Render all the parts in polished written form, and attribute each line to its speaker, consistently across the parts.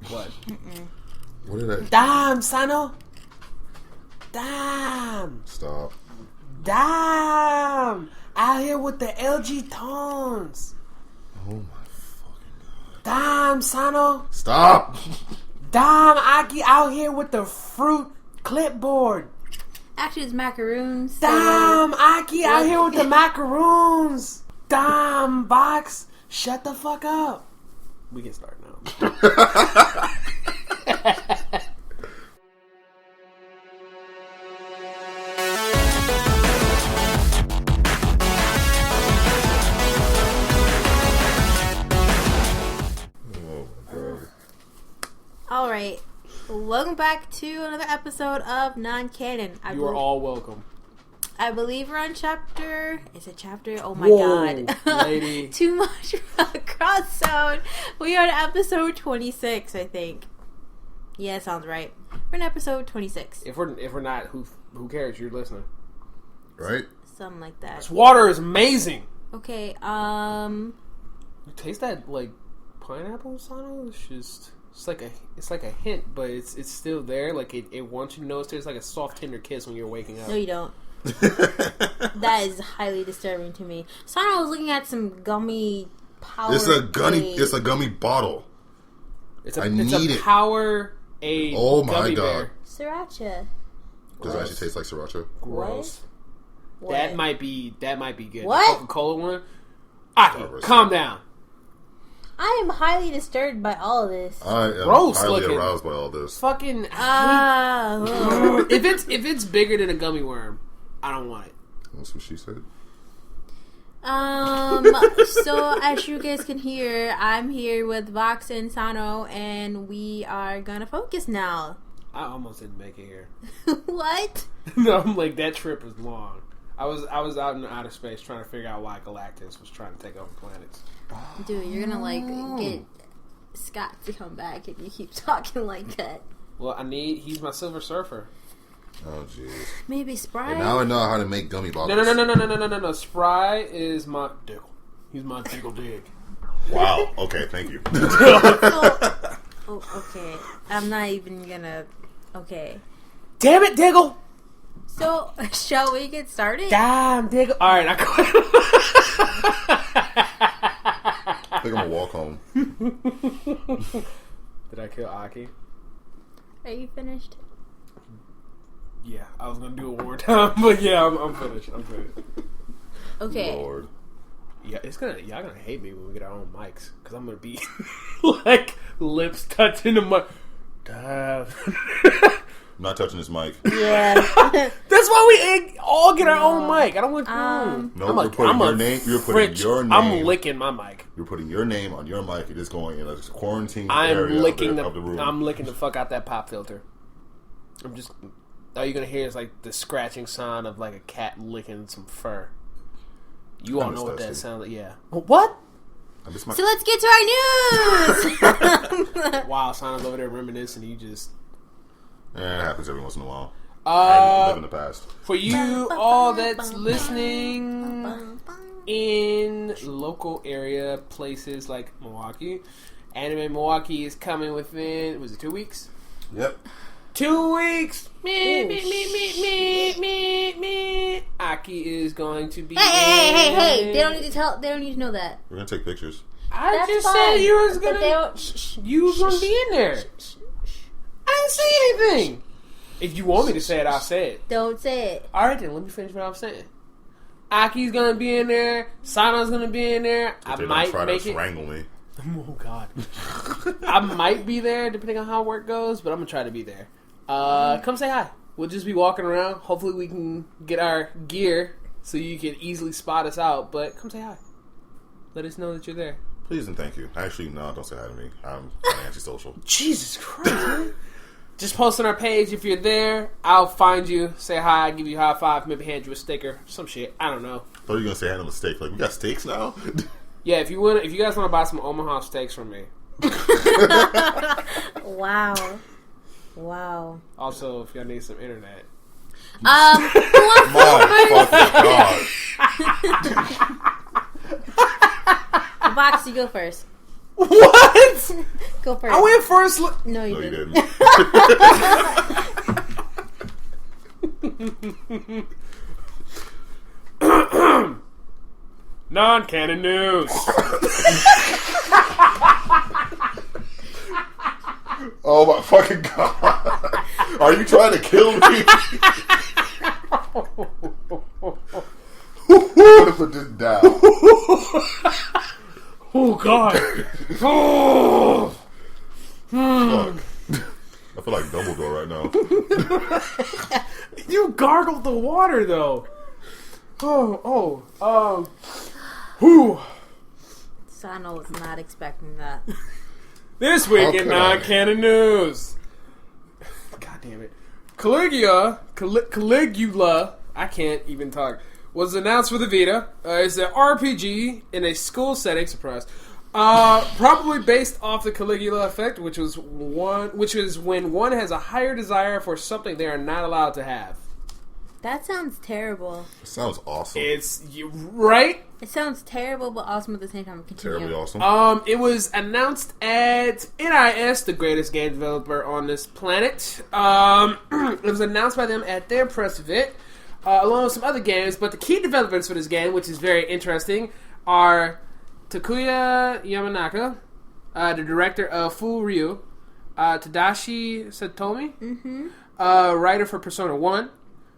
Speaker 1: What?
Speaker 2: What is that?
Speaker 1: Damn, Sano. Damn.
Speaker 2: Stop.
Speaker 1: Damn. Out here with the LG tones.
Speaker 2: Oh my fucking god.
Speaker 1: Damn, Sano.
Speaker 2: Stop.
Speaker 1: Damn, Aki out here with the fruit clipboard.
Speaker 3: Actually, it's macaroons. So...
Speaker 1: Damn, Aki out here with the macaroons. Damn, Box. Shut the fuck up. We can start now.
Speaker 3: Alright. Welcome back to another episode of Non-Canon.
Speaker 1: You are all welcome.
Speaker 3: I believe we're on chapter... Is it chapter? Oh my
Speaker 1: god.
Speaker 3: Lady. Too much cross zone. We are on episode 26, I think. Yeah, sounds right. We're in episode 26.
Speaker 1: If we're not, who cares? You're listening.
Speaker 2: Right?
Speaker 3: Something like that.
Speaker 1: This water is amazing.
Speaker 3: Okay,
Speaker 1: You taste that, like, pineapple, Sano? It's like a hint, but it's still there. Like, it wants you to know it's like a soft, tender kiss when you're waking up.
Speaker 3: No, you don't. That is highly disturbing to me. So I was looking at some gummy power.
Speaker 2: It's a gummy bottle.
Speaker 1: It's a Powerade.
Speaker 2: Oh my
Speaker 1: gummy
Speaker 2: god!
Speaker 1: bear.
Speaker 3: Sriracha.
Speaker 2: Does it actually taste like sriracha?
Speaker 1: Gross.
Speaker 3: What?
Speaker 1: That might be good.
Speaker 3: What?
Speaker 1: The Coca-Cola one. Aki, calm down.
Speaker 3: I am highly disturbed by all of this.
Speaker 2: I am
Speaker 1: Gross
Speaker 2: highly
Speaker 1: looking.
Speaker 2: aroused by all this.
Speaker 1: Fucking. If it's bigger than a gummy worm, I don't want it.
Speaker 2: That's what she said.
Speaker 3: So as you guys can hear, I'm here with Vox and Sano, and we are gonna focus now.
Speaker 1: I almost didn't make it here.
Speaker 3: What?
Speaker 1: No, I'm like, that trip was long. I was out in outer space trying to figure out why Galactus was trying to take over planets.
Speaker 3: Dude, you're gonna get Scott to come back if you keep talking like that.
Speaker 1: Well, he's my Silver Surfer.
Speaker 2: Oh jeez.
Speaker 3: Maybe Sprite.
Speaker 2: And now I know how to make gummy bottles.
Speaker 1: No. Spry is my Diggle. He's my Diggle Dig.
Speaker 2: Wow. Okay, thank you.
Speaker 3: Okay. I'm not even gonna. Okay.
Speaker 1: Damn it, Diggle.
Speaker 3: So, shall we get started?
Speaker 1: Damn, Diggle. All right, I
Speaker 2: think I'm gonna walk home.
Speaker 1: Did I kill Aki?
Speaker 3: Are you finished?
Speaker 1: Yeah, I was gonna do it one more time, but yeah, I'm finished.
Speaker 3: Okay.
Speaker 2: Lord.
Speaker 1: Yeah, y'all gonna hate me when we get our own mics, because I'm gonna be like lips touching the mic. Damn.
Speaker 2: I'm not touching this mic.
Speaker 3: Yeah.
Speaker 1: That's why we all get our own mic. I don't want.
Speaker 2: No, you're putting your name. You're putting your name.
Speaker 1: I'm licking my mic.
Speaker 2: You're putting your name on your mic. It is going in a quarantine
Speaker 1: I'm
Speaker 2: area
Speaker 1: licking
Speaker 2: of the room.
Speaker 1: I'm licking the fuck out that pop filter. All you're gonna hear is like the scratching sound of like a cat licking some fur. You all know what that sounds like. Yeah. What?
Speaker 3: So let's get to our news.
Speaker 1: Wow, Sana's over there reminiscing. You just.
Speaker 2: Yeah, it happens every once in a while. I live in the past.
Speaker 1: For you all that's listening in local area places like Milwaukee, Anime Milwaukee is coming within, was it 2 weeks?
Speaker 2: Yep.
Speaker 1: 2 weeks. Me. Aki is going to be.
Speaker 3: Hey! They don't need to tell. They don't need to know that.
Speaker 2: We're gonna take pictures.
Speaker 1: I just said you was gonna. You was gonna be in there. I didn't say anything. If you want me to say it, I'll say it.
Speaker 3: Don't say it.
Speaker 1: Alright then, let me finish what I was saying. Aki's gonna be in there. Sana's gonna be in there. I might make it.
Speaker 2: Strangle me.
Speaker 1: Oh God. I might be there depending on how work goes, but I'm gonna try to be there. Come say hi. We'll just be walking around. Hopefully we can get our gear so you can easily spot us out, but come say hi. Let us know that you're there.
Speaker 2: Please and thank you. Actually, no, don't say hi to me. I'm antisocial.
Speaker 1: Jesus Christ, man. Just post on our page if you're there. I'll find you, say hi, give you a high five, maybe hand you a sticker, some shit. I don't know.
Speaker 2: I thought you were gonna say hand on a steak. Like, we got steaks now?
Speaker 1: Yeah, if you guys want to buy some Omaha steaks from me.
Speaker 3: Wow.
Speaker 1: Also, if y'all need some internet.
Speaker 2: My fucking God.
Speaker 3: Box, you go first.
Speaker 1: What?
Speaker 3: Go first.
Speaker 1: I went first.
Speaker 3: No, you didn't.
Speaker 1: Non-canon news.
Speaker 2: Oh my fucking god! Are you trying to kill me? What if I just down?
Speaker 1: Oh god! Oh.
Speaker 2: Fuck. I feel like Dumbledore right now.
Speaker 1: You gargled the water though. Whew.
Speaker 3: Sano was not expecting that.
Speaker 1: This week in non-canon news. God damn it. Caligula, I can't even talk, was announced for the Vita. It's an RPG in a school setting, surprise. Probably based off the Caligula effect, which is when one has a higher desire for something they are not allowed to have.
Speaker 3: That sounds terrible.
Speaker 2: It sounds awesome.
Speaker 1: Right?
Speaker 3: It sounds terrible, but awesome at the same time. Continue.
Speaker 2: Terribly awesome.
Speaker 1: It was announced at NIS, the greatest game developer on this planet. It was announced by them at their press event, along with some other games. But the key developers for this game, which is very interesting, are Takuya Yamanaka, the director of Full Ryu, Tadashi Satomi, writer for Persona 1,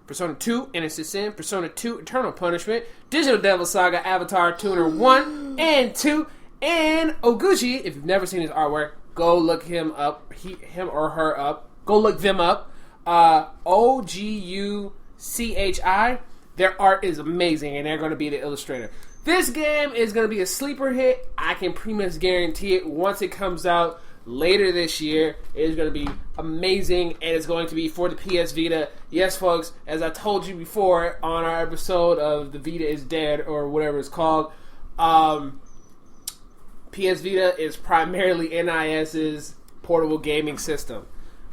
Speaker 1: Persona 2, Innocent Sin, Persona 2, Eternal Punishment, Digital Devil Saga, Avatar Tuner 1 and 2, and Oguchi. If you've never seen his artwork, go look him up, him or her up. Go look them up. Oguchi. Their art is amazing, and they're going to be the illustrator. This game is going to be a sleeper hit. I can pretty much guarantee it. Once it comes out later this year, it is going to be amazing, and it's going to be for the PS Vita. Yes, folks, as I told you before on our episode of The Vita is Dead, or whatever it's called, PS Vita is primarily NIS's portable gaming system.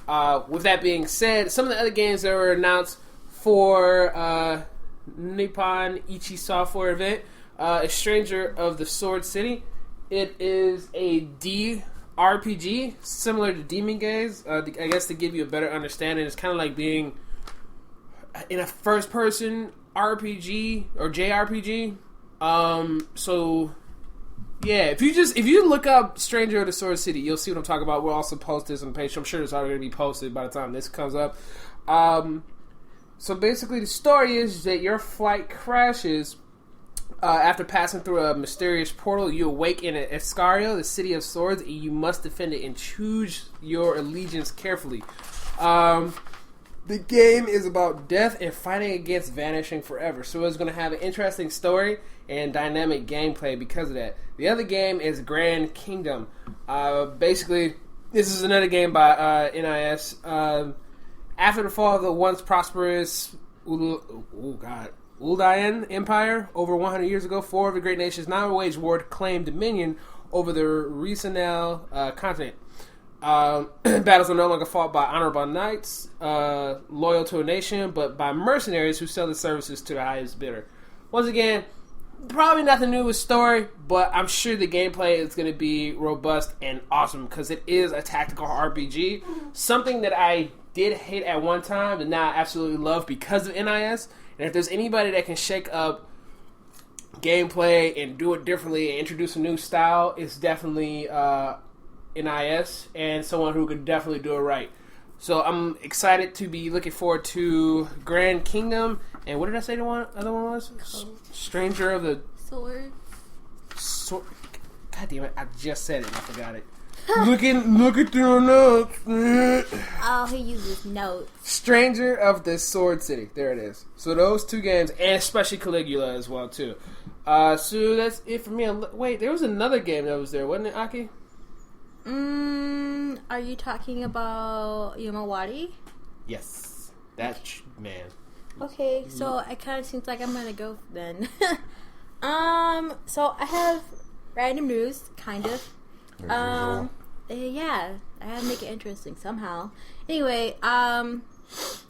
Speaker 1: With that being said, some of the other games that were announced for Nippon Ichi Software event, A Stranger of the Sword City. It is a RPG, similar to Demon Gaze. I guess to give you a better understanding, it's kind of like being in a first-person RPG or JRPG. So yeah, if you look up Stranger of the Sword City, you'll see what I'm talking about. We'll also post this on the page. I'm sure it's already going to be posted by the time this comes up. So basically, the story is that your flight crashes. After passing through a mysterious portal, you awake in Escario, the city of swords, and you must defend it and choose your allegiance carefully. The game is about death and fighting against vanishing forever, so it's going to have an interesting story and dynamic gameplay because of that. The other game is Grand Kingdom. Basically, this is another game by NIS. After the fall of the once prosperous Uldayan Empire over 100 years ago, four of the great nations now wage war to claim dominion over the Risenal continent. Battles are no longer fought by honorable knights loyal to a nation, but by mercenaries who sell their services to the highest bidder. Once again, probably nothing new with story, but I'm sure the gameplay is going to be robust and awesome because it is a tactical RPG. Something that I did hate at one time, but now I absolutely love because of NIS. And if there's anybody that can shake up gameplay and do it differently and introduce a new style, it's definitely NIS and someone who could definitely do it right. So I'm excited to be looking forward to Grand Kingdom. And what did I say the other one was? Stranger of the
Speaker 3: Sword.
Speaker 1: God damn it, I just said it and I forgot it. Look at your notes.
Speaker 3: Oh, he uses notes.
Speaker 1: Stranger of the Sword City. There it is. So those two games, and especially Caligula as well too. So that's it for me. Wait, there was another game that was there, wasn't it, Aki?
Speaker 3: Are you talking about Yamawari?
Speaker 1: Yes. That man.
Speaker 3: Okay, so it kind of seems like I'm gonna go then. So I have random news, kind of. Yeah, I had to make it interesting somehow. Anyway,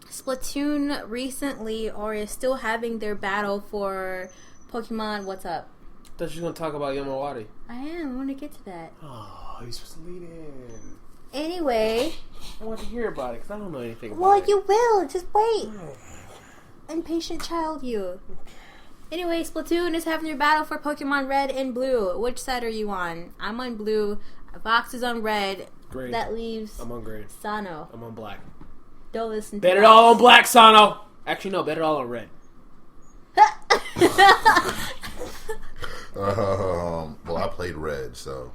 Speaker 3: Splatoon recently, or is still having their battle for Pokemon What's Up?
Speaker 1: thought you were going to talk about Yamawari.
Speaker 3: I am. I want to get to that.
Speaker 1: Oh, you're supposed to lead in.
Speaker 3: Anyway.
Speaker 1: I want to hear about it because I don't know anything about it.
Speaker 3: Well, you will. Just wait. Impatient child, you. Anyway, Splatoon is having their battle for Pokemon Red and Blue. Which side are you on? I'm on Blue. Vox is on Red.
Speaker 1: Green.
Speaker 3: That leaves
Speaker 1: I'm on green.
Speaker 3: Sano.
Speaker 1: I'm on black.
Speaker 3: Don't listen to
Speaker 1: Bet it
Speaker 3: Vox.
Speaker 1: all on black, Sano. Actually, no. Bet it all on red.
Speaker 2: Well, I played red, so.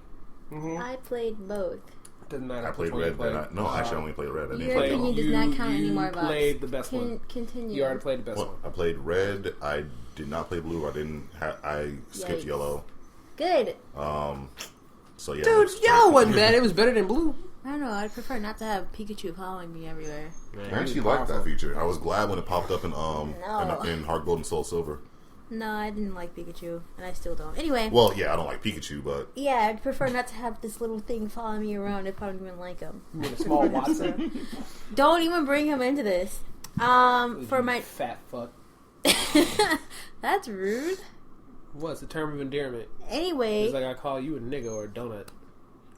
Speaker 3: I played both.
Speaker 1: Doesn't matter.
Speaker 2: I played red. No, actually, I only played red. I didn't
Speaker 3: Your
Speaker 2: play
Speaker 3: opinion
Speaker 2: yellow.
Speaker 3: does not count anymore, Vox.
Speaker 1: You played the best one.
Speaker 3: Continue.
Speaker 1: You already played the best
Speaker 2: Well,
Speaker 1: one.
Speaker 2: I played red. I did not play blue. I skipped
Speaker 3: Yikes.
Speaker 2: yellow.
Speaker 3: Good.
Speaker 2: So yeah.
Speaker 1: Dude, yellow wasn't bad. It was better than blue.
Speaker 3: I don't know. I'd prefer not to have Pikachu following me everywhere.
Speaker 2: I actually liked that feature. I was glad when it popped up in
Speaker 3: No.
Speaker 2: in Heart Gold and Soul Silver.
Speaker 3: No, I didn't like Pikachu, and I still don't. Anyway.
Speaker 2: Well, yeah, I don't like Pikachu, but
Speaker 3: Yeah, I'd prefer not to have this little thing following me around if I don't even like him.
Speaker 1: You mean a small Watson.
Speaker 3: Don't even bring him into this. For my
Speaker 1: fat fuck.
Speaker 3: That's rude.
Speaker 1: What's the term of endearment?
Speaker 3: Anyway,
Speaker 1: It's like I call you a nigga or a donut.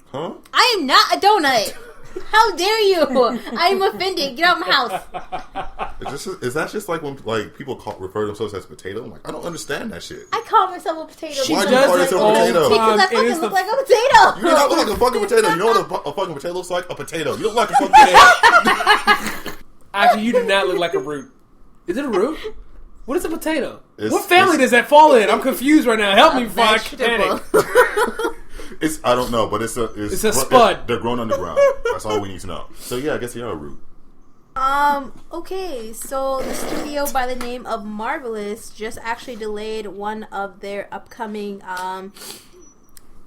Speaker 2: huh?
Speaker 3: I am not a donut. How dare you? I am offended. Get out of my house.
Speaker 2: Is that just like when people refer themselves as potato? I'm like, I don't understand that shit.
Speaker 3: I call myself a potato.
Speaker 1: She
Speaker 2: Why do
Speaker 3: because
Speaker 2: you call yourself a
Speaker 1: all
Speaker 2: potato?
Speaker 1: the time.
Speaker 3: I
Speaker 1: It
Speaker 3: fucking
Speaker 1: is
Speaker 3: look
Speaker 1: the-
Speaker 3: like a potato.
Speaker 2: You do not look like a fucking potato. You know what a fucking potato looks like? A potato. You look like a fucking potato.
Speaker 1: Actually, you do not look like a root. Is it a root? What is a potato?
Speaker 2: It's-
Speaker 1: What family does that fall in? I'm confused right now. Help me, fuck.
Speaker 3: Vegetable.
Speaker 2: I don't know, but it's
Speaker 1: a spud.
Speaker 2: They're grown underground. That's all we need to know. So yeah, I guess they are a root.
Speaker 3: Okay, so the studio by the name of Marvelous just actually delayed one of their upcoming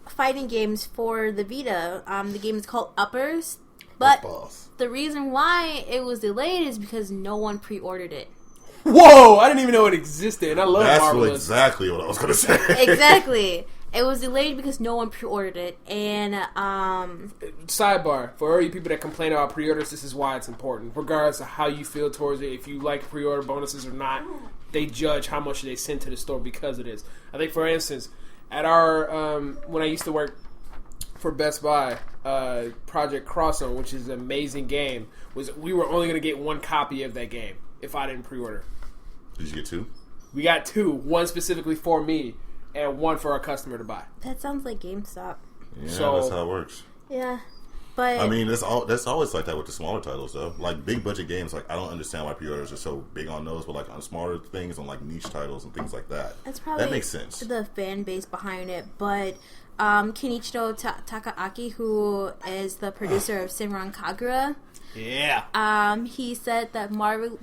Speaker 3: fighting games for the Vita. The game is called Uppers, but
Speaker 2: Boss.
Speaker 3: the reason why it was delayed is because no one pre-ordered it.
Speaker 1: Whoa! I didn't even know it existed. And I love
Speaker 2: That's
Speaker 1: Marvelous.
Speaker 2: exactly what I was gonna say.
Speaker 3: Exactly. It was delayed because no one pre-ordered it, and
Speaker 1: Sidebar, for all you people that complain about pre-orders, this is why it's important. Regardless of how you feel towards it, if you like pre-order bonuses or not, they judge how much they send to the store because it is. I think, for instance, at our when I used to work for Best Buy, Project Crosszone, which is an amazing game, was we were only going to get one copy of that game if I didn't pre-order.
Speaker 2: Did you get two?
Speaker 1: We got two, one specifically for me and one for our customer to buy.
Speaker 3: that sounds like GameStop.
Speaker 2: Yeah,
Speaker 1: So-
Speaker 2: that's how it works.
Speaker 3: Yeah, but
Speaker 2: I mean, that's always like that with the smaller titles, though. Like big budget games, like I don't understand why pre-orders are so big on those, but like on smaller things, on like niche titles and things like that,
Speaker 3: that's probably
Speaker 2: that makes sense.
Speaker 3: the fan base behind it. But Kenichiro Takaaki, who is the producer of Senran Kagura, he said that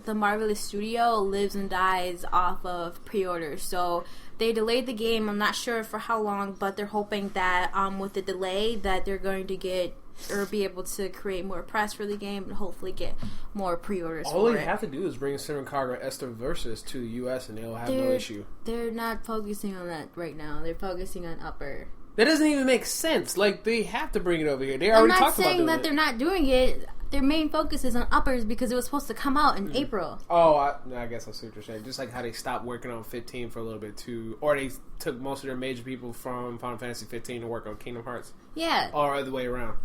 Speaker 3: the Marvelous Studio lives and dies off of pre-orders. So they delayed the game. I'm not sure for how long, but they're hoping that with the delay that they're going to get or be able to create more press for the game and hopefully get more pre-orders
Speaker 1: All
Speaker 3: for
Speaker 1: you
Speaker 3: it.
Speaker 1: have to do is bring Senran Kagura Esther Versus to the U.S. and they'll have no issue.
Speaker 3: They're not focusing on that right now. They're focusing on Upper.
Speaker 1: That doesn't even make sense. Like, they have to bring it over here. They
Speaker 3: I'm
Speaker 1: already
Speaker 3: not
Speaker 1: talked about
Speaker 3: saying
Speaker 1: doing
Speaker 3: that
Speaker 1: it.
Speaker 3: they're not doing it. Their main focus is on Uppers because it was supposed to come out in April.
Speaker 1: Oh, I guess I see what you're saying. Just like how they stopped working on 15 for a little bit too, or they took most of their major people from Final Fantasy 15 to work on Kingdom Hearts,
Speaker 3: Yeah.
Speaker 1: or other way around.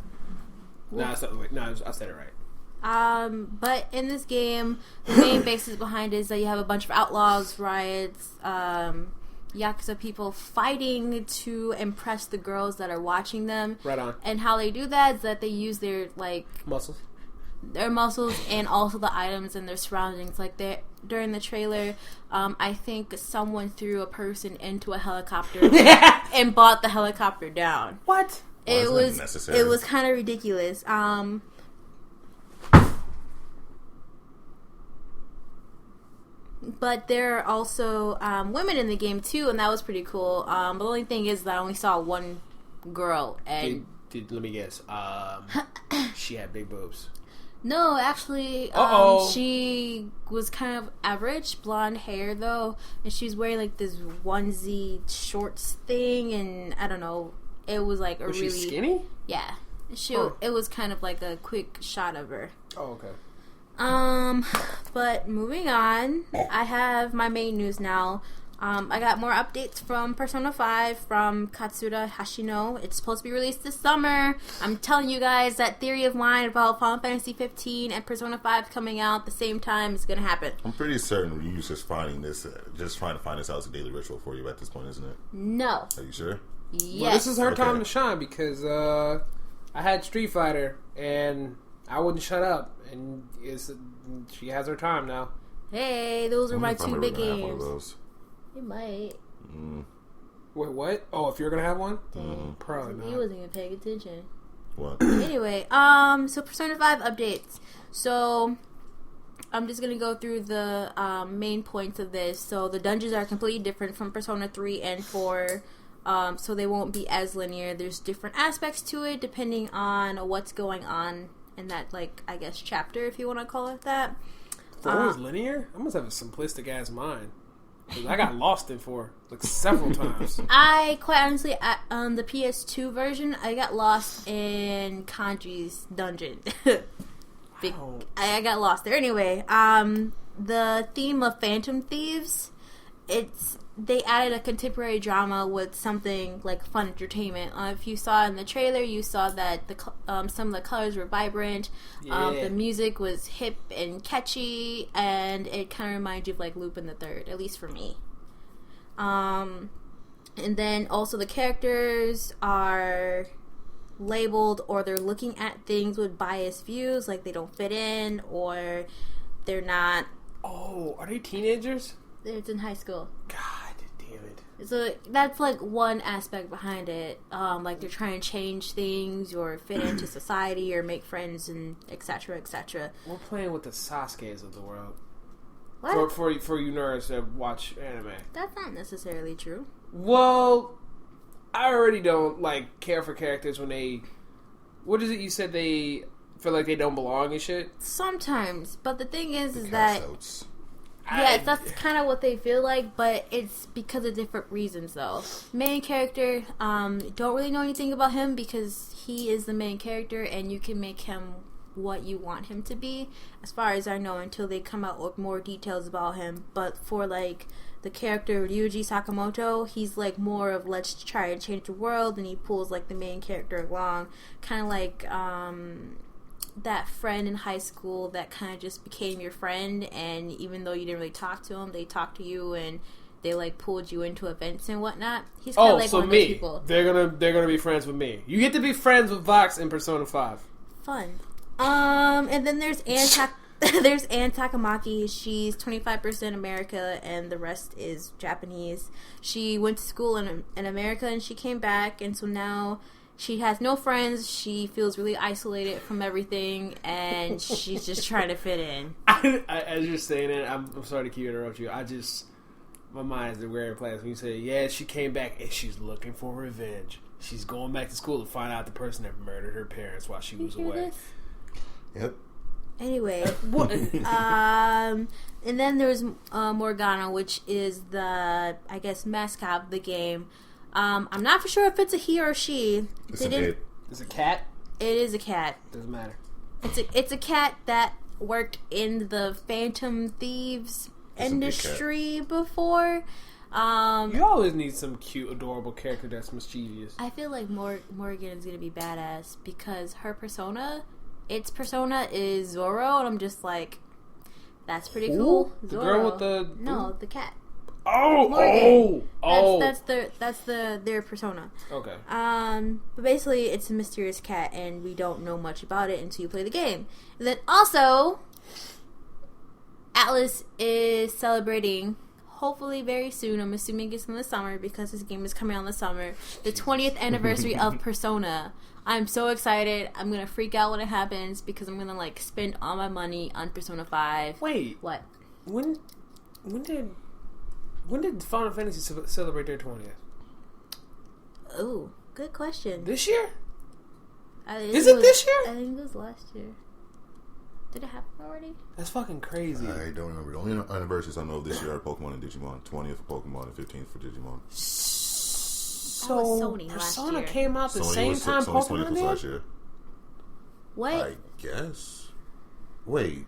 Speaker 1: No, I said it right.
Speaker 3: But in this game, the main basis behind it is that you have a bunch of outlaws, riots, Yakuza people fighting to impress the girls that are watching them.
Speaker 1: Right on.
Speaker 3: And how they do that is that they use their
Speaker 1: Muscles.
Speaker 3: their muscles and also the items and their surroundings. Like during the trailer, I think someone threw a person into a helicopter and brought the helicopter down.
Speaker 1: What?
Speaker 3: It
Speaker 2: Why is that necessary?
Speaker 3: was kind of ridiculous. But there are also women in the game too, and that was pretty cool. But the only thing is that I only saw one girl, and
Speaker 1: Let me guess. She had big boobs.
Speaker 3: no, actually,
Speaker 1: Uh-oh.
Speaker 3: she was kind of average, blonde hair though, and she was wearing like this onesie shorts thing, and I don't know. It was like
Speaker 1: Was
Speaker 3: really
Speaker 1: she skinny?
Speaker 3: Yeah.
Speaker 1: Huh.
Speaker 3: It was kind of like a quick shot of her.
Speaker 1: Oh, okay.
Speaker 3: But moving on, I have my main news now. I got more updates from Persona 5 from Katsura Hashino. It's supposed to be released this summer. I'm telling you guys, that theory of mine about Final Fantasy 15 and Persona 5 coming out at the same time is going to happen.
Speaker 2: I'm pretty certain you just finding this, just trying to find this out as a daily ritual for you at this point, isn't it?
Speaker 3: No.
Speaker 2: Are you sure?
Speaker 3: Yes.
Speaker 1: Well, this is her time to shine because I had Street Fighter and I wouldn't shut up, and she has her time now.
Speaker 3: Hey, those are my two big games. You might.
Speaker 1: Wait, what? Oh, if you're gonna have one?
Speaker 3: Probably not. He wasn't even paying attention.
Speaker 2: What?
Speaker 3: Anyway, so Persona 5 updates. So, I'm just gonna go through the main points of this. So, the dungeons are completely different from Persona 3 and 4. So they won't be as linear. There's different aspects to it depending on what's going on in that, like, I guess, chapter, if you want to call it that.
Speaker 1: 4 is linear? I must have a simplistic ass mind. I got lost in 4 like several times.
Speaker 3: I quite honestly, the PS2 version, I got lost in Kanji's dungeon. I got lost there. Anyway, the theme of Phantom Thieves, they added a contemporary drama with something like fun entertainment. If you saw in the trailer, you saw that some of the colors were vibrant. The music was hip and catchy, and it kind of reminds you of like Lupin the Third, at least for me. And then also the characters are labeled, or they're looking at things with biased views, like they don't fit in, or they're not.
Speaker 1: Oh, are they teenagers?
Speaker 3: It's in high school.
Speaker 1: God damn it.
Speaker 3: So that's like one aspect behind it. Like they're trying to change things or fit into society or make friends and etc. etc.
Speaker 1: We're playing with the Sasuke's of the world.
Speaker 3: What?
Speaker 1: For you nerds that watch anime.
Speaker 3: That's not necessarily true.
Speaker 1: Well, I already don't like care for characters when they. What is it you said they feel like they don't belong and shit?
Speaker 3: Sometimes, but the thing is that.
Speaker 2: Outs.
Speaker 3: Yes, that's kind of what they feel like, but it's because of different reasons, though. Main character, don't really know anything about him because he is the main character, and you can make him what you want him to be, as far as I know, until they come out with more details about him. But for, like, the character Ryuji Sakamoto, he's, like, more of let's try and change the world, and he pulls, like, the main character along. Kind of like, that friend in high school that kind of just became your friend, and even though you didn't really talk to them, they talked to you and they like pulled you into events and whatnot. He's kind of like one of those people.
Speaker 1: They're gonna be friends with me. You get to be friends with Vox in Persona 5.
Speaker 3: Fun. And then there's there's Anne Takamaki. She's 25% America and the rest is Japanese. She went to school in America and she came back, and so now she has no friends. She feels really isolated from everything, and she's just trying to fit in.
Speaker 1: As you're saying it, I'm sorry to keep interrupting you. My mind is in weird place when you say, yeah, she came back and she's looking for revenge. She's going back to school to find out the person that murdered her parents while she was away.
Speaker 2: Yep.
Speaker 3: Anyway, and then there's Morgana, which is the, I guess, mascot of the game. I'm not for sure if it's a he or a she.
Speaker 2: It's a kid.
Speaker 1: It's a cat?
Speaker 3: It is a cat.
Speaker 1: Doesn't matter.
Speaker 3: It's a cat that worked in the Phantom Thieves industry before.
Speaker 1: You always need some cute, adorable character that's mischievous.
Speaker 3: I feel like Morgan is going to be badass because her persona, its persona is Zoro, and I'm just like, that's pretty cool.
Speaker 1: The
Speaker 3: Zoro.
Speaker 1: girl with the...
Speaker 3: No, the cat.
Speaker 1: Oh!
Speaker 3: That's their persona.
Speaker 1: Okay.
Speaker 3: But basically, it's a mysterious cat, and we don't know much about it until you play the game. And then also, Atlas is celebrating, hopefully very soon. I'm assuming it's in the summer because this game is coming out in the summer. The 20th anniversary of Persona. I'm so excited. I'm gonna freak out when it happens because I'm gonna like spend all my money on Persona 5.
Speaker 1: Wait.
Speaker 3: What?
Speaker 1: When did Final Fantasy celebrate their 20th?
Speaker 3: Oh, good question.
Speaker 1: This year?
Speaker 3: Is it this year? I think it was last year. Did it happen already?
Speaker 1: That's fucking crazy.
Speaker 2: I don't remember. The only anniversaries I know of this year are Pokemon and Digimon. 20th for Pokemon and 15th for Digimon.
Speaker 3: So Sony
Speaker 1: Persona came out the same time Pokemon did?
Speaker 2: Last year.
Speaker 3: What?
Speaker 2: I guess. Wait.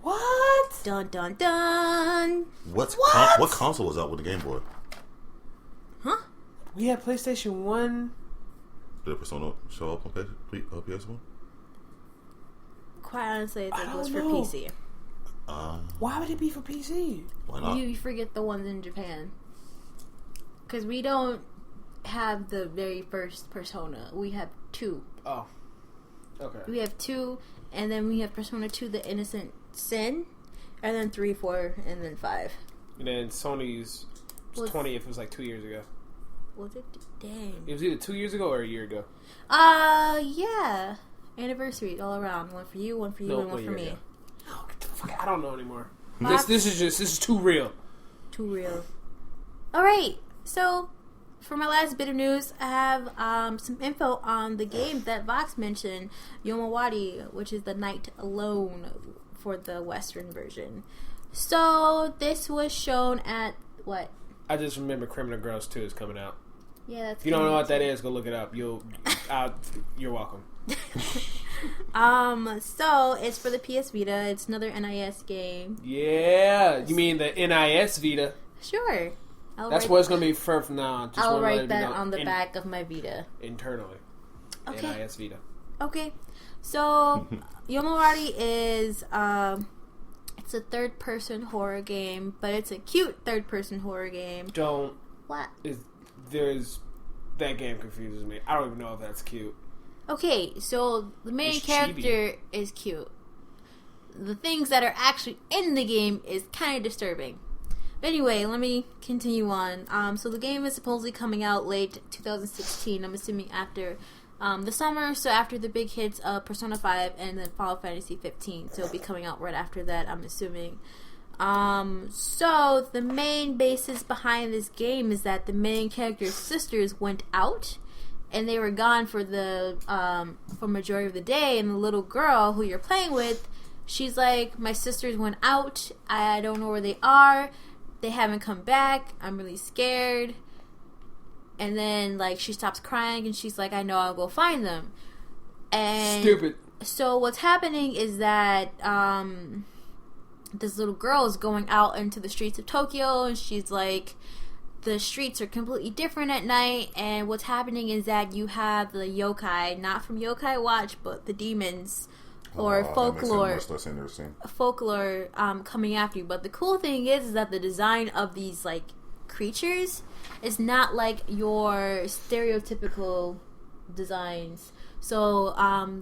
Speaker 1: What?
Speaker 3: Dun dun dun.
Speaker 2: What console was out with the Game Boy?
Speaker 3: Huh?
Speaker 1: We had PlayStation 1.
Speaker 2: Did Persona show up on PS1?
Speaker 3: Quite honestly, I think it was for
Speaker 1: know.
Speaker 3: PC.
Speaker 1: Why would it be for PC?
Speaker 2: Why not?
Speaker 3: You forget the ones in Japan. Because we don't have the very first Persona. We have 2.
Speaker 1: Oh. Okay.
Speaker 3: We have 2, and then we have Persona 2, The Innocent Sin, and then 3, 4, and then 5.
Speaker 1: And then Sony's 20th was like 2 years ago.
Speaker 3: Was it? Dang.
Speaker 1: It was either 2 years ago or a year ago.
Speaker 3: Yeah. Anniversaries all around. One for you, and one for me.
Speaker 1: Oh, get the fuck out. I don't know anymore. This is too real.
Speaker 3: Too real. Alright, so for my last bit of news, I have some info on the game that Vox mentioned, Yomawari, which is the Night Alone for the Western version. So this was shown at what?
Speaker 1: I just remember Criminal Girls 2 is coming out.
Speaker 3: Yeah, that's.
Speaker 1: If you don't know what that is, go look it up. You're welcome.
Speaker 3: So it's for the PS Vita. It's another NIS game.
Speaker 1: Yeah, you mean the NIS Vita?
Speaker 3: Sure.
Speaker 1: That's what it's going to be from now on.
Speaker 3: I'll write that on the back of my Vita.
Speaker 1: Internally.
Speaker 3: Okay.
Speaker 1: NIS Vita.
Speaker 3: Okay. So, Yomawari is, it's a third-person horror game, but it's a cute third-person horror game. What?
Speaker 1: That game confuses me. I don't even know if that's cute.
Speaker 3: Okay, so the main character is cute. The things that are actually in the game is kind of disturbing. Anyway, let me continue on. So the game is supposedly coming out late 2016. I'm assuming after the summer, so after the big hits of Persona 5 and then Final Fantasy 15. So it'll be coming out right after that, I'm assuming. So the main basis behind this game is that the main character's sisters went out and they were gone for the for majority of the day, and the little girl who you're playing with, she's like, my sisters went out, I don't know where they are, they haven't come back, I'm really scared. And then like she stops crying and she's like, I know, I'll go find them. And
Speaker 1: stupid.
Speaker 3: So what's happening is that this little girl is going out into the streets of Tokyo, and she's like, the streets are completely different at night, and what's happening is that you have the yokai, not from Yokai Watch, but the demons or folklore coming after you. But the cool thing is that the design of these like creatures is not like your stereotypical designs. So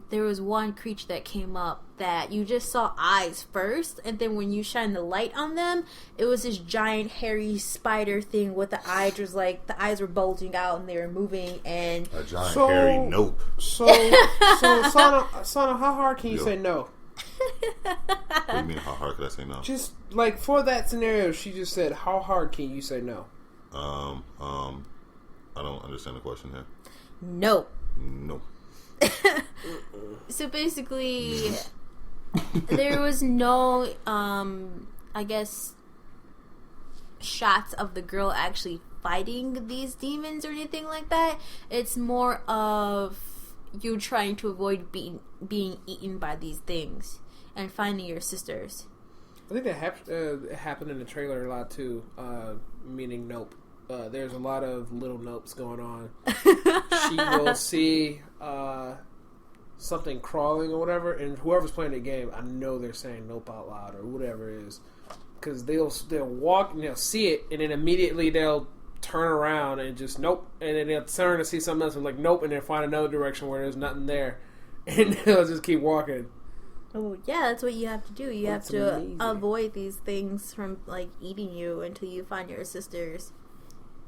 Speaker 3: there was one creature that came up that you just saw eyes first, and then when you shine the light on them, it was this giant hairy spider thing with the eyes was like the eyes were bulging out and they were moving, and
Speaker 2: a giant hairy nope.
Speaker 1: So Sana, how hard can you say no?
Speaker 2: What do you mean, how hard could I say no?
Speaker 1: Just like for that scenario, she just said, how hard can you say no?
Speaker 2: I don't understand the question here.
Speaker 3: No. So basically, there was no, I guess, shots of the girl actually fighting these demons or anything like that. It's more of you trying to avoid being eaten by these things and finding your sisters.
Speaker 1: I think that happened in the trailer a lot too, meaning Nope. There's a lot of little nopes going on. She will see something crawling or whatever, and whoever's playing the game, I know they're saying nope out loud or whatever it is, because they'll walk and they'll see it, and then immediately they'll turn around and just nope, and then they'll turn to see something else and like nope, and then find another direction where there's nothing there, and they'll just keep walking.
Speaker 3: Oh yeah, that's what you have to do. You have to avoid these things from like eating you until you find your sisters.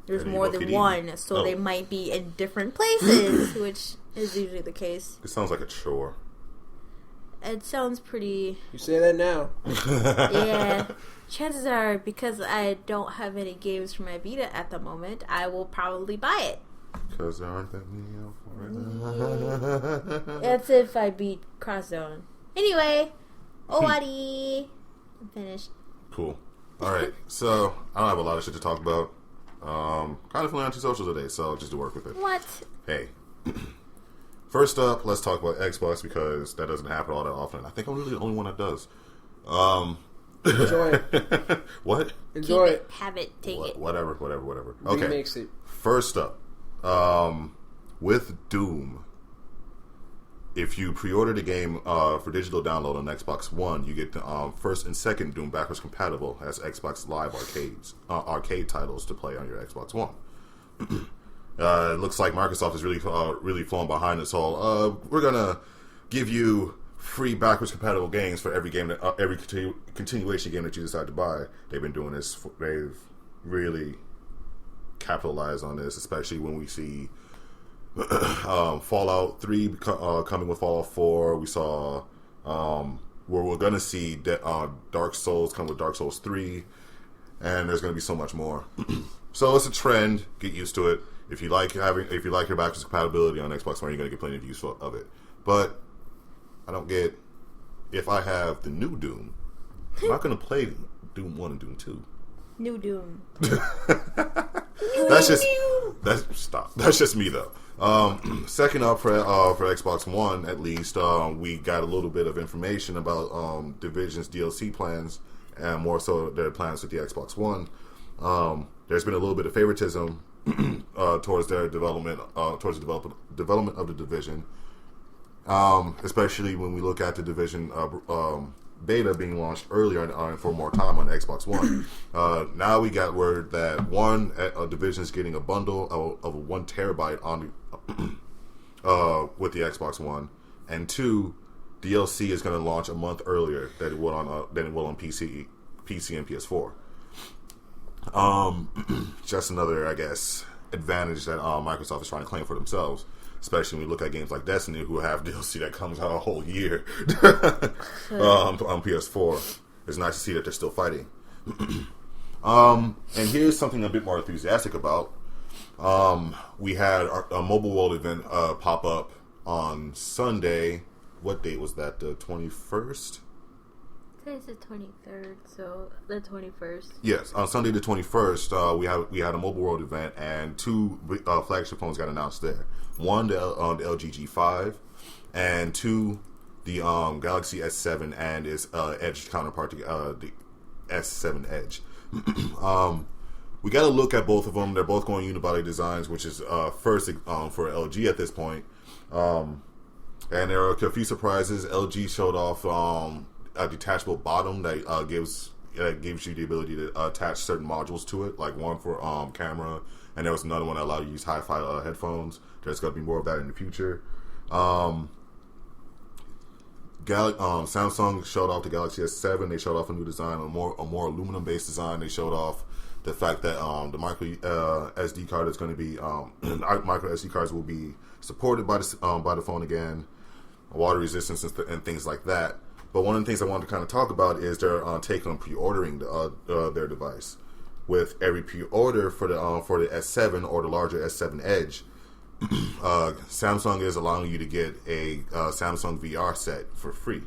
Speaker 3: There's more than one, so they might be in different places, which is usually the case.
Speaker 2: It sounds like a chore.
Speaker 3: It sounds pretty...
Speaker 1: You say that now.
Speaker 3: Yeah. Chances are, because I don't have any games for my Vita at the moment, I will probably buy it.
Speaker 2: Because there aren't that many out for it.
Speaker 3: That's if I beat Cross Zone. Anyway, Owari. I'm finished.
Speaker 2: Cool. Alright, so I don't have a lot of shit to talk about. Kind of feeling anti-social today, so just to work with it.
Speaker 3: What?
Speaker 2: Hey. First up, let's talk about Xbox, because that doesn't happen all that often. I think I'm really the only one that does.
Speaker 1: Enjoy it.
Speaker 2: What?
Speaker 1: Enjoy it.
Speaker 3: Have it. Take it.
Speaker 2: Whatever. Okay.
Speaker 1: Remix it.
Speaker 2: First up, with Doom, if you pre-order the game for digital download on Xbox One, you get the first and second Doom backwards compatible as Xbox Live arcade titles to play on your Xbox One. It looks like Microsoft is really falling behind this whole. We're gonna give you free backwards compatible games for every game every continuation game that you decide to buy. They've been doing this. They've really capitalized on this, especially when we see Fallout 3 coming with Fallout 4. We saw where we're gonna see Dark Souls come with Dark Souls 3, and there's gonna be so much more. So it's a trend. Get used to it. If you like your backwards compatibility on Xbox One, you're gonna get plenty of use of it. But I don't get, if I have the new Doom, I'm not going to play Doom 1 and Doom 2.
Speaker 3: New Doom.
Speaker 2: That's just me though. Second up for Xbox One, at least, we got a little bit of information about Division's DLC plans, and more so their plans with the Xbox One. There's been a little bit of favoritism towards their development, towards the development of the Division. Especially when we look at the Division beta being launched earlier for more time on Xbox One. Now we got word that one, Division is getting a bundle of 1 terabyte on with the Xbox One, and 2, DLC is going to launch a month earlier than it will on PC and PS4. Just another, I guess, advantage that Microsoft is trying to claim for themselves. Especially when we look at games like Destiny, who have DLC that comes out a whole year on PS4. It's nice to see that they're still fighting. And here's something a bit more enthusiastic about. We had a Mobile World event pop up on Sunday. What date was that? The 21st?
Speaker 3: Today's the 23rd, so the 21st.
Speaker 2: Yes, on Sunday the 21st, we had a Mobile World event, and 2 flagship phones got announced there. One, the LG G5, and 2, the Galaxy S7 and its Edge counterpart, the S7 Edge. We got to look at both of them. They're both going unibody designs, which is first for LG at this point. And there are a few surprises. LG showed off a detachable bottom that gives you the ability to attach certain modules to it, like one for camera, and there was another one that allowed you to use hi-fi headphones. There's going to be more of that in the future. Samsung showed off the Galaxy S7. They showed off a new design, a more aluminum-based design. They showed off the fact that the micro SD card is going to be micro SD cards will be supported by the phone again, water resistance and things like that. But one of the things I wanted to kind of talk about is their take on pre-ordering their device. With every pre-order for the S7 or the larger S7 Edge, Samsung is allowing you to get a Samsung VR set for free.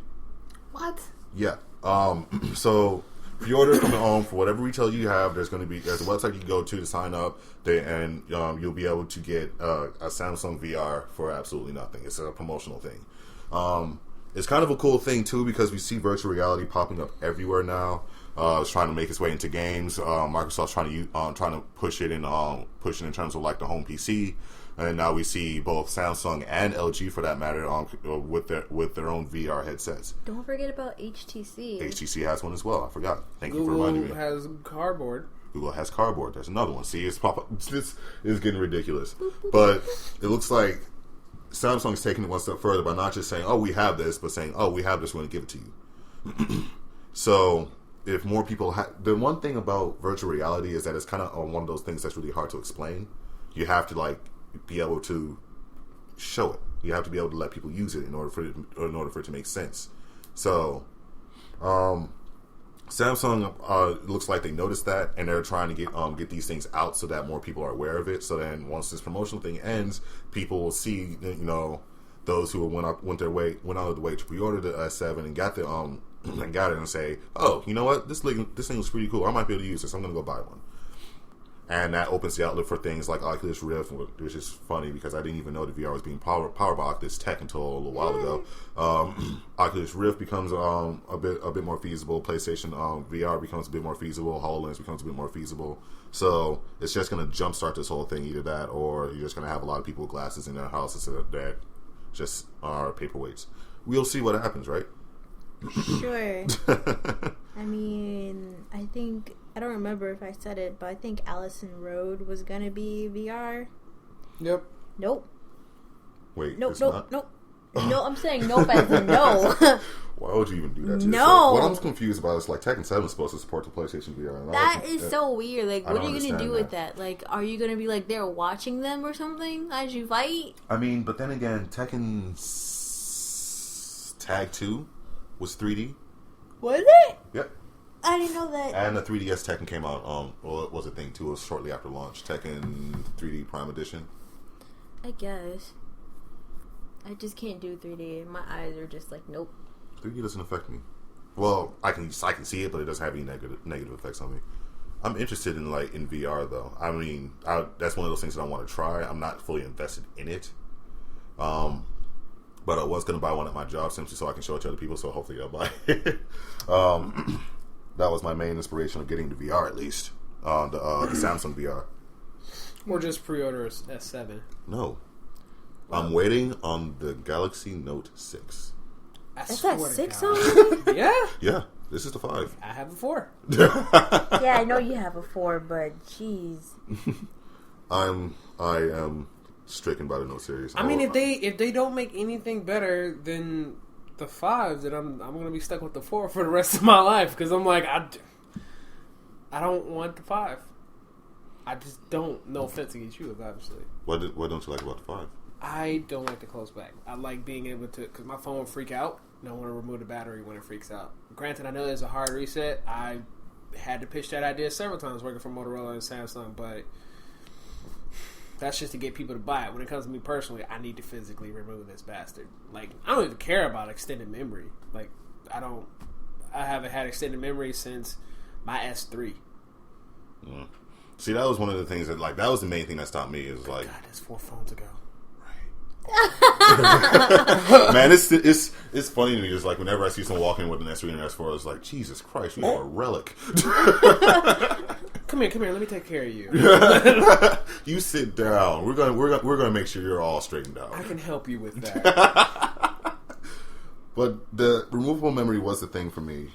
Speaker 3: What?
Speaker 2: Yeah. So pre-order coming home for whatever retail you have. There's a website you can go to sign up, and you'll be able to get a Samsung VR for absolutely nothing. It's a promotional thing. It's kind of a cool thing too, because we see virtual reality popping up everywhere now. It's trying to make its way into games. Microsoft's trying to push it in terms of like the home PC. And now we see both Samsung and LG, for that matter, with their own VR headsets.
Speaker 3: Don't forget about HTC.
Speaker 2: HTC has one as well. I forgot. Thank you
Speaker 1: Google
Speaker 2: for reminding me.
Speaker 1: has Cardboard.
Speaker 2: Google has Cardboard. There's another one. See, it's pop up. This is getting ridiculous. But it looks like Samsung's taking it one step further by not just saying, "Oh, we have this," but saying, "Oh, we have this. We're going to give it to you." So, if more people the one thing about virtual reality is that it's kind of one of those things that's really hard to explain. You have to be able to show it. You have to be able to let people use it in order for it to make sense. So, Samsung looks like they noticed that, and they're trying to get these things out so that more people are aware of it. So then, once this promotional thing ends, people will see, those who went out of the way to pre-order the S7 and got it and say, "Oh, you know what? This thing looks pretty cool. I might be able to use this. I'm going to go buy one." And that opens the outlet for things like Oculus Rift, which is funny because I didn't even know the VR was being powered by Oculus Tech until a little while ago. Oculus Rift becomes a bit more feasible. PlayStation VR becomes a bit more feasible. HoloLens becomes a bit more feasible. So it's just going to jumpstart this whole thing, either that or you're just going to have a lot of people with glasses in their houses that just are paperweights. We'll see what happens, right?
Speaker 3: Sure. I mean, I don't remember if I said it, but I think Allison Road was gonna be VR.
Speaker 1: Yep.
Speaker 3: Nope.
Speaker 2: Wait.
Speaker 3: Nope. No, I'm saying nope as in no.
Speaker 2: Why would you even do that to
Speaker 3: No.
Speaker 2: yourself? What I'm confused about is like Tekken 7 is supposed to support the PlayStation VR.
Speaker 3: That is so weird. Like, what are you gonna do with
Speaker 2: that?
Speaker 3: Like, are you gonna be like there watching them or something as you fight?
Speaker 2: I mean, but then again, Tekken Tag 2 was 3D.
Speaker 3: Was it?
Speaker 2: Yep.
Speaker 3: I didn't know that.
Speaker 2: And the 3DS Tekken came out. Well, it was a thing too. It was shortly after launch. Tekken 3D Prime Edition.
Speaker 3: I guess. I just can't do 3D. My eyes are just like, nope.
Speaker 2: 3D doesn't affect me. Well, I can see it, but it doesn't have any negative effects on me. I'm interested in VR though. I mean, that's one of those things that I want to try. I'm not fully invested in it. But I was going to buy one at my job simply so I can show it to other people. So hopefully I'll buy it. That was my main inspiration of getting the VR, at least. The Samsung VR.
Speaker 1: Or just pre-order S7.
Speaker 2: No. I'm waiting on the Galaxy Note 6.
Speaker 3: Is that 6 on it?
Speaker 1: Yeah.
Speaker 2: Yeah. This is the 5.
Speaker 1: I have a 4.
Speaker 3: Yeah, I know you have a 4, but jeez.
Speaker 2: I am stricken by the Note series.
Speaker 1: I mean, if they don't make anything better than the 5, then I'm gonna be stuck with the 4 for the rest of my life because I'm like I don't want the 5. I just don't. No offense against you, obviously.
Speaker 2: What don't you like about the 5?
Speaker 1: I don't like the close back. I like being able to, because my phone will freak out and I want to remove the battery when it freaks out. Granted, I know there's a hard reset. I had to pitch that idea several times working for Motorola and Samsung, but that's just to get people to buy it. When it comes to me personally, I need to physically remove this bastard. Like, I don't even care about extended memory. Like, I haven't had extended memory since my S3.
Speaker 2: Mm. See, that was one of the things that was the main thing that stopped me. Is like,
Speaker 1: God, that's 4 phones ago.
Speaker 2: Man, it's funny to me. Just like whenever I see someone walking with an S3 and an S4, it's like, Jesus Christ, you are a relic.
Speaker 1: Come here. Let me take care of you.
Speaker 2: You sit down. We're gonna make sure you're all straightened out.
Speaker 1: I can help you with that.
Speaker 2: But the removable memory was the thing for me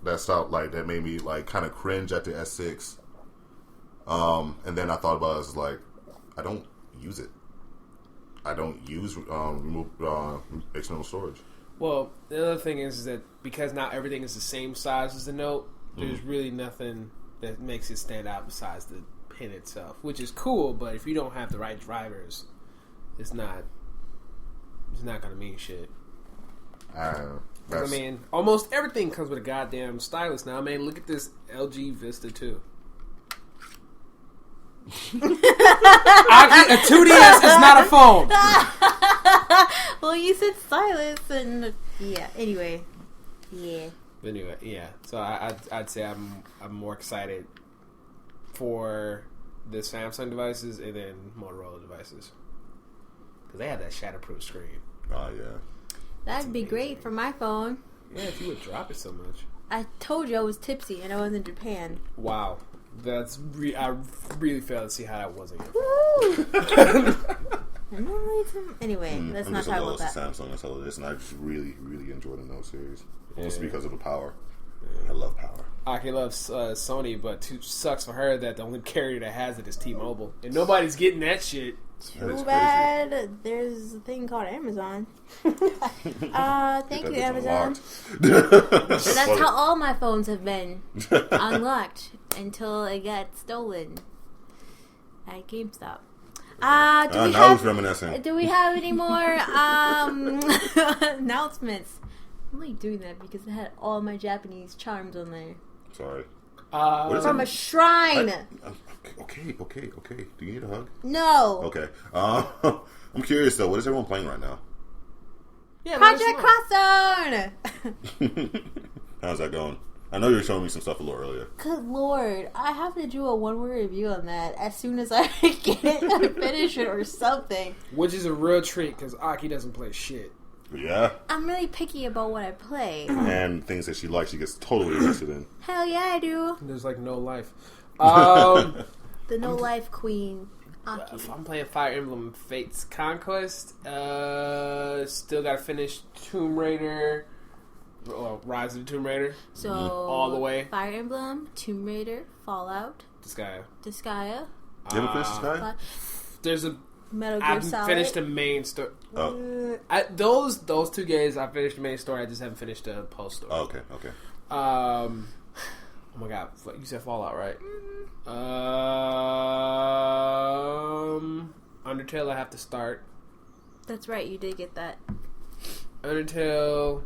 Speaker 2: that made me kind of cringe at the S6. And then I thought about it as like, I don't use it. I don't use external storage.
Speaker 1: Well, the other thing is that because now everything is the same size as the Note, there's really nothing that makes it stand out besides the pin itself, which is cool. But if you don't have the right drivers, it's not going to mean shit. I mean, almost everything comes with a goddamn stylus now. I mean, look at this LG Vista 2. A 2DS is not a phone.
Speaker 3: Well, you said stylus, and yeah. Anyway,
Speaker 1: yeah. So I'd say I'm more excited for the Samsung devices and then Motorola devices because they have that shatterproof screen.
Speaker 2: Oh yeah,
Speaker 3: that'd be great for my phone.
Speaker 1: Yeah, if you would drop it so much.
Speaker 3: I told you I was tipsy and I was in Japan.
Speaker 1: Wow. I really failed to see how that wasn't.
Speaker 3: Anyway, let's not talk about that.
Speaker 2: Samsung, that's all it is, and I just really, really enjoy the Note series just because of the power. I love power.
Speaker 1: Aki loves Sony, but it sucks for her that the only carrier that has it is T-Mobile, and nobody's getting that shit.
Speaker 3: Too bad. There's a thing called Amazon. Thank you, Amazon. That's how all my phones have been unlocked until it got stolen at GameStop. Do we have any more announcements? I'm only doing that because it had all my Japanese charms on there.
Speaker 2: Sorry.
Speaker 3: From a shrine.
Speaker 2: Okay. Do you need a hug?
Speaker 3: No.
Speaker 2: Okay. I'm curious though. What is everyone playing right now?
Speaker 3: Yeah, Project Crossover.
Speaker 2: How's that going? I know you were showing me some stuff a little earlier.
Speaker 3: Good lord, I have to do a one-word review on that as soon as I get it or finish it or something.
Speaker 1: Which is a real treat because Aki doesn't play shit.
Speaker 2: Yeah.
Speaker 3: I'm really picky about what I play.
Speaker 2: And things that she likes, she gets totally invested in.
Speaker 3: Hell yeah, I do.
Speaker 1: There's like no life.
Speaker 3: The no life queen. Aki.
Speaker 1: I'm playing Fire Emblem Fates Conquest. Still got to finish Tomb Raider. Rise of the Tomb Raider.
Speaker 3: So
Speaker 1: all the way.
Speaker 3: Fire Emblem, Tomb Raider, Fallout,
Speaker 1: Disgaea.
Speaker 2: You ever finished Disgaea?
Speaker 1: There's a.
Speaker 3: Metal Gear
Speaker 1: I've
Speaker 3: Solid.
Speaker 1: finished the main story.
Speaker 2: Oh.
Speaker 1: Those 2 games, I finished the main story. I just haven't finished the post story.
Speaker 2: Oh, okay.
Speaker 1: Oh my god, you said Fallout, right? Undertale, I have to start.
Speaker 3: That's right, you did get that.
Speaker 1: Undertale,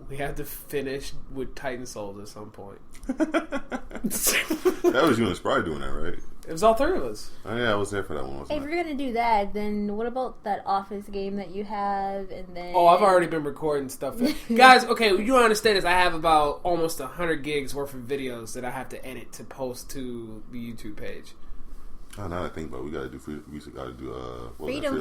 Speaker 1: we have to finish with Titan Souls at some point.
Speaker 2: That was you and Spry doing that, right?
Speaker 1: It was all 3 of us.
Speaker 2: Oh, yeah, I was there for that one.
Speaker 3: If you're gonna do that, then what about that Office game that you have, and then...
Speaker 1: Oh, I've already been recording stuff. Guys, okay, what you don't understand is I have about almost 100 gigs worth of videos that I have to edit to post to the YouTube page.
Speaker 2: Oh, now that I think about it, we gotta do
Speaker 3: Freedom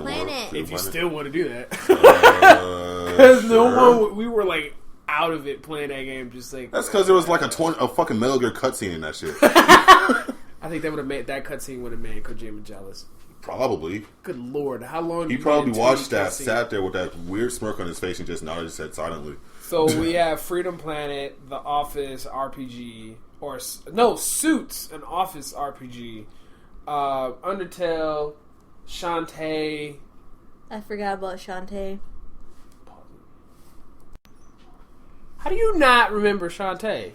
Speaker 3: Planet.
Speaker 1: If you still want to do that. Because
Speaker 2: sure.
Speaker 1: we were like out of it playing that game, just like...
Speaker 2: That's because there was like a fucking Metal Gear cutscene in that shit.
Speaker 1: I think that cutscene would have made Kojima jealous.
Speaker 2: Probably.
Speaker 1: Good lord, how long?
Speaker 2: He probably watched that, sat there with that weird smirk on his face, and just nodded his head silently.
Speaker 1: So we have Freedom Planet, The Office RPG, Suits, an Office RPG, Undertale, Shantae.
Speaker 3: I forgot about Shantae.
Speaker 1: How do you not remember Shantae?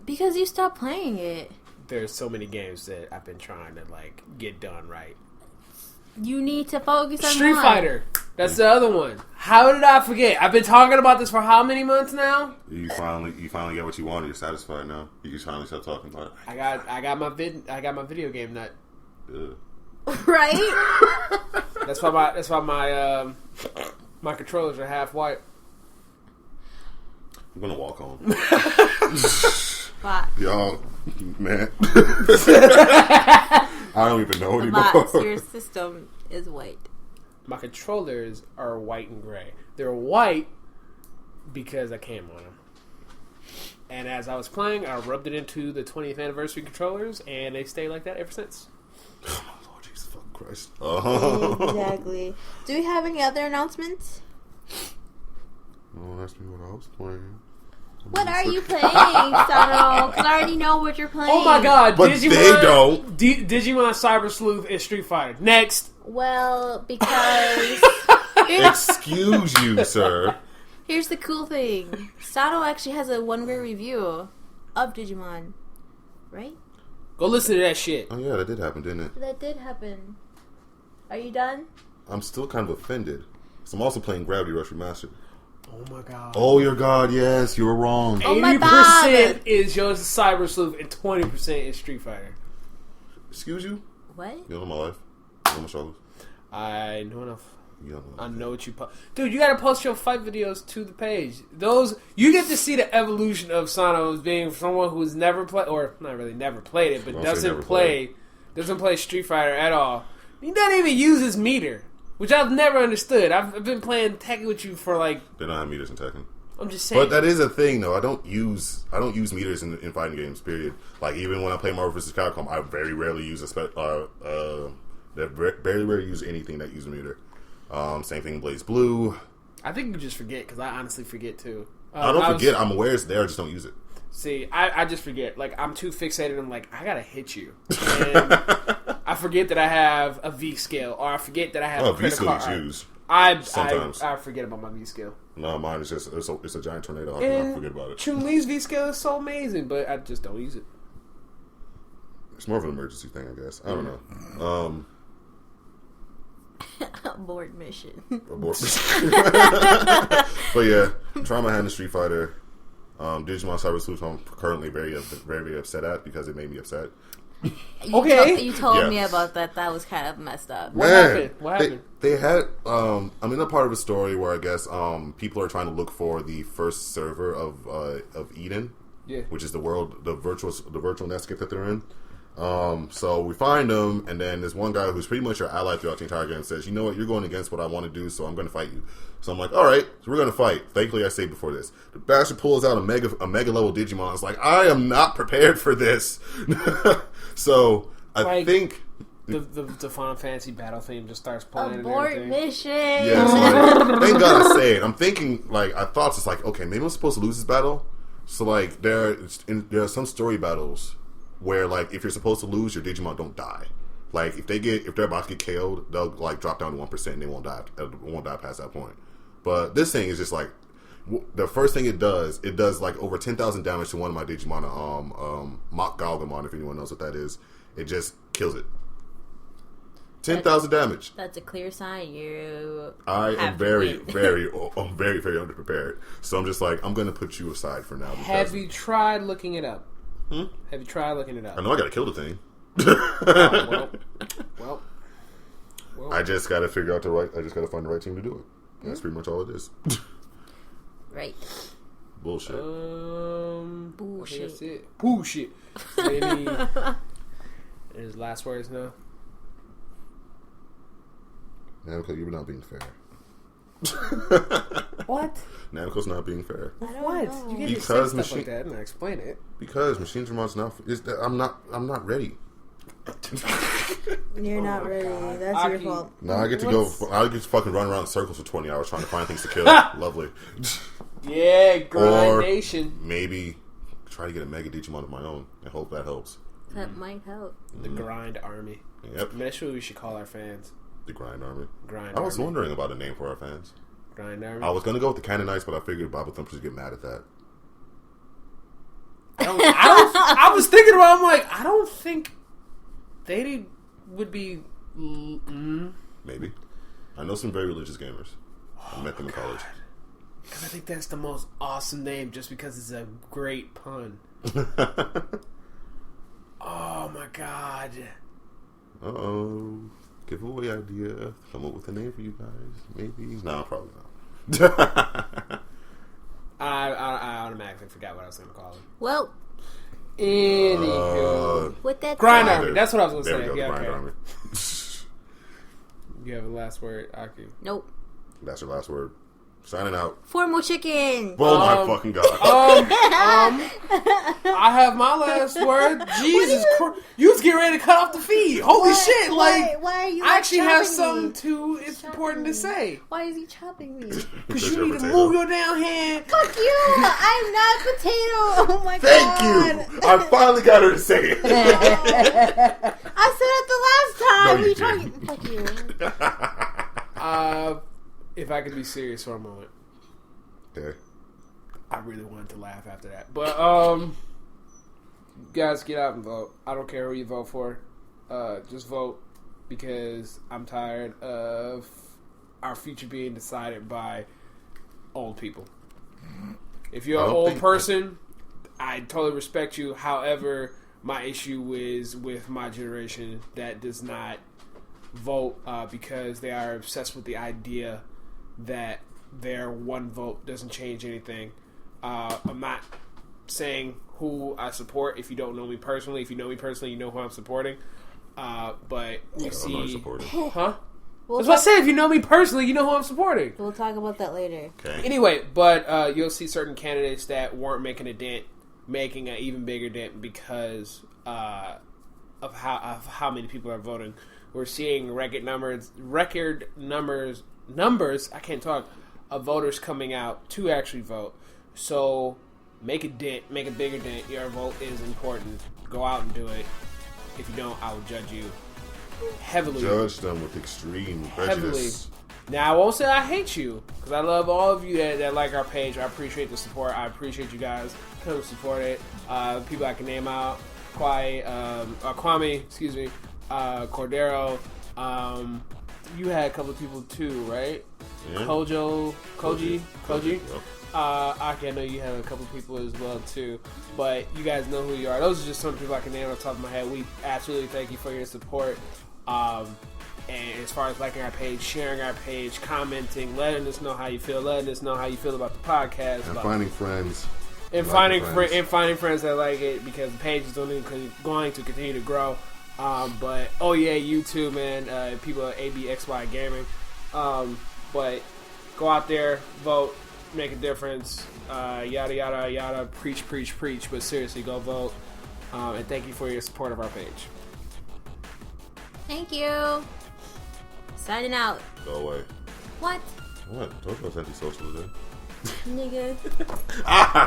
Speaker 3: Because you stopped playing it.
Speaker 1: There's so many games that I've been trying to get done right.
Speaker 3: You need to focus on
Speaker 1: Street Fighter. That's the other one. How did I forget? I've been talking about this for how many months now?
Speaker 2: You finally get what you wanted. You're satisfied now. You can finally start talking about it.
Speaker 1: I got my video game nut.
Speaker 3: Right?
Speaker 1: That's why my controllers are half white.
Speaker 2: I'm gonna walk home.
Speaker 3: Box.
Speaker 2: Y'all, man. I don't even know anymore.
Speaker 3: Box, your system is white.
Speaker 1: My controllers are white and gray. They're white because I came on them. And as I was playing, I rubbed it into the 20th anniversary controllers, and they stay like that ever since.
Speaker 2: Oh my Lord, Jesus fucking Christ.
Speaker 3: Exactly. Do we have any other announcements?
Speaker 2: Don't ask me what I was playing.
Speaker 3: What are you playing, Sano? Because I already know what you're playing.
Speaker 1: Oh my god,
Speaker 2: but Digimon, they don't.
Speaker 1: Digimon Cyber Sleuth and Street Fighter. Next.
Speaker 3: Well, because...
Speaker 2: Excuse you, sir.
Speaker 3: Here's the cool thing. Sano actually has a one-word review of Digimon. Right?
Speaker 1: Go listen to that shit.
Speaker 2: Oh yeah, that did happen, didn't it?
Speaker 3: That did happen. Are you done?
Speaker 2: I'm still kind of offended. So I'm also playing Gravity Rush Remastered.
Speaker 1: Oh my god.
Speaker 2: Oh your god, yes, you were wrong.
Speaker 1: 80% is yours Cyber Sleuth and 20% is Street Fighter.
Speaker 2: Excuse you?
Speaker 3: What?
Speaker 2: You know my life. You know my struggles.
Speaker 1: I know enough. I know what you post. Dude, you gotta post your fight videos to the page. You get to see the evolution of Sano as being someone who's never played, or not really never played it, but doesn't play Street Fighter at all. He doesn't even use his meter, which I've never understood. I've been playing Tekken with you for
Speaker 2: They don't have meters in Tekken.
Speaker 1: I'm just saying.
Speaker 2: But that is a thing, though. I don't use meters in fighting games. Period. Like even when I play Marvel vs. Capcom, I very rarely use very rarely use anything that uses a meter. Same thing in Blaze Blue.
Speaker 1: I think you just forget, because I honestly forget too.
Speaker 2: I don't forget. I'm aware it's there. I just don't use it.
Speaker 1: See, I just forget. Like, I'm too fixated. I'm like, I gotta hit you. And I forget that I have a V scale, or I forget that I have a
Speaker 2: V scale is used. Sometimes
Speaker 1: I forget about my V scale.
Speaker 2: No, mine is just it's a giant tornado. How can I forget about it?
Speaker 1: Chun-Li's V scale is so amazing, but I just don't use it.
Speaker 2: It's more of an emergency thing, I guess. I don't know.
Speaker 3: Abort mission.
Speaker 2: But yeah, I'm trying my hand in Street Fighter. Digimon Cyber Sleuth I'm currently very upset at because it made me upset.
Speaker 3: You told me about that. That was kind of messed up.
Speaker 1: What happened?
Speaker 2: They had I'm in a part of a story where I guess people are trying to look for the first server of Eden.
Speaker 1: Yeah.
Speaker 2: Which is the virtual Netscape that they're in. So we find them, and then there's one guy who's pretty much your ally throughout the entire game, says, you know what, you're going against what I want to do, so I'm going to fight you. So I'm like, all right, so we're going to fight. Thankfully, I saved before this. The bastard pulls out a mega level Digimon. It's like, I am not prepared for this. So I think
Speaker 1: the Final Fantasy battle theme just starts playing.
Speaker 3: Abort mission.
Speaker 2: Yeah, so like, thank God I say it. I'm thinking, like, I thought it's like, okay, maybe I'm supposed to lose this battle. So like, there are some story battles where, like, if you're supposed to lose, your Digimon don't die. Like, if they're about to get KO'd, they'll, like, drop down to 1% and they won't die past that point. But this thing is just, like, the first thing it does, like, over 10,000 damage to one of my Digimon, Mock Galgamon, if anyone knows what that is. It just kills it. 10,000 damage.
Speaker 3: That's a clear sign
Speaker 2: I am very, very underprepared. So I'm just like, I'm going to put you aside for now.
Speaker 1: Have you tried looking it up? Have you tried looking it up?
Speaker 2: I know I got to kill the thing.
Speaker 1: Well.
Speaker 2: I just got to figure out I just got to find the right team to do it. That's pretty much all it is.
Speaker 3: Right.
Speaker 2: Bullshit.
Speaker 3: Bullshit.
Speaker 1: That's it. Bullshit. There's last words now.
Speaker 2: Namco, you're not being fair.
Speaker 1: What?
Speaker 2: Namco's not being fair.
Speaker 1: What? You can't just say stuff like that and explain it.
Speaker 2: Because Machine Dramon's not. I'm not ready.
Speaker 3: You're not ready. That's your fault.
Speaker 2: Now I get to fucking run around in circles for 20 hours trying to find things to kill. Lovely.
Speaker 1: Yeah, Grind Nation.
Speaker 2: Maybe try to get a Mega Digimon of my own and hope that helps.
Speaker 3: That might help.
Speaker 1: The Grind Army.
Speaker 2: Yep.
Speaker 1: That's what we should call our fans.
Speaker 2: The Grind Army.
Speaker 1: Grind
Speaker 2: I was
Speaker 1: Army.
Speaker 2: wondering about a name for our fans.
Speaker 1: Grind Army.
Speaker 2: I was going to go with the Cannonites, but I figured Bible Thumpers would get mad at that.
Speaker 1: I was thinking about. I'm like, I don't think they would be.
Speaker 2: Maybe. I know some very religious gamers. I met them in college.
Speaker 1: Because I think that's the most awesome name, just because it's a great pun. Oh my god.
Speaker 2: Uh-oh. Giveaway idea. Come up with a name for you guys. Maybe. No, probably not.
Speaker 1: I automatically forgot what I was going to call it.
Speaker 3: Well.
Speaker 1: Anywho.
Speaker 3: With that
Speaker 1: Grind Army. That's what I was going to say.
Speaker 2: There we go,
Speaker 1: yeah,
Speaker 2: Grind Army.
Speaker 1: You have a last word, Aki?
Speaker 3: Nope.
Speaker 2: That's your last word. Signing out.
Speaker 3: Formal chicken.
Speaker 2: Oh my fucking god.
Speaker 1: I have my last word. Jesus Christ. You was getting ready to cut off the feed. Holy shit. Why
Speaker 3: are you
Speaker 1: I actually have
Speaker 3: chopping
Speaker 1: something
Speaker 3: me?
Speaker 1: too it's important to say.
Speaker 3: Why is he chopping me?
Speaker 1: Because you need to move your damn hand.
Speaker 3: Fuck you. I'm not potato. Oh my
Speaker 2: Thank
Speaker 3: god.
Speaker 2: you. I finally got her to say it.
Speaker 3: I said it the last time.
Speaker 2: No, you didn't.
Speaker 3: Fuck you.
Speaker 1: If I could be serious for a moment.
Speaker 2: Okay.
Speaker 1: I really wanted to laugh after that. But, guys, get out and vote. I don't care who you vote for. Just vote because I'm tired of our future being decided by old people. If you're an old person, I totally respect you. However, my issue is with my generation that does not vote because they are obsessed with the idea that their one vote doesn't change anything. I'm not saying who I support if you don't know me personally. If you know me personally, you know who I'm supporting. But we see... Huh? That's what I said. If you know me personally, you know who I'm supporting.
Speaker 3: We'll talk about that later.
Speaker 2: Okay.
Speaker 1: Anyway, but you'll see certain candidates that weren't making a dent, making an even bigger dent because of how many people are voting. We're seeing record numbers. I can't talk. Of voters coming out to actually vote. So make a dent, make a bigger dent. Your vote is important. Go out and do it. If you don't, I will judge you heavily.
Speaker 2: Judge them with extreme prejudice.
Speaker 1: Now, I won't say I hate you, because I love all of you that like our page. I appreciate the support. I appreciate you guys come support it. People I can name out. Kwame, excuse me. Cordero. You had a couple of people too, right? Yeah. Koji. Aki, I know you have a couple of people as well too, but you guys know who you are. Those are just some of the people I can name on the top of my head. We absolutely thank you for your support. And as far as liking our page, sharing our page, commenting, letting us know how you feel, letting us know how you feel about the podcast,
Speaker 2: and finding friends.
Speaker 1: And finding friends that like it, because the page is going to continue to grow. But you too, man. People at ABXY Gaming. But go out there, vote, make a difference. Yada yada yada. Preach. But seriously, go vote. And thank you for your support of our page.
Speaker 3: Thank you. Signing out.
Speaker 2: Go away.
Speaker 3: What?
Speaker 2: What? Don't go anti-social today.
Speaker 3: Nigga.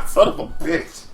Speaker 2: Son of a bitch.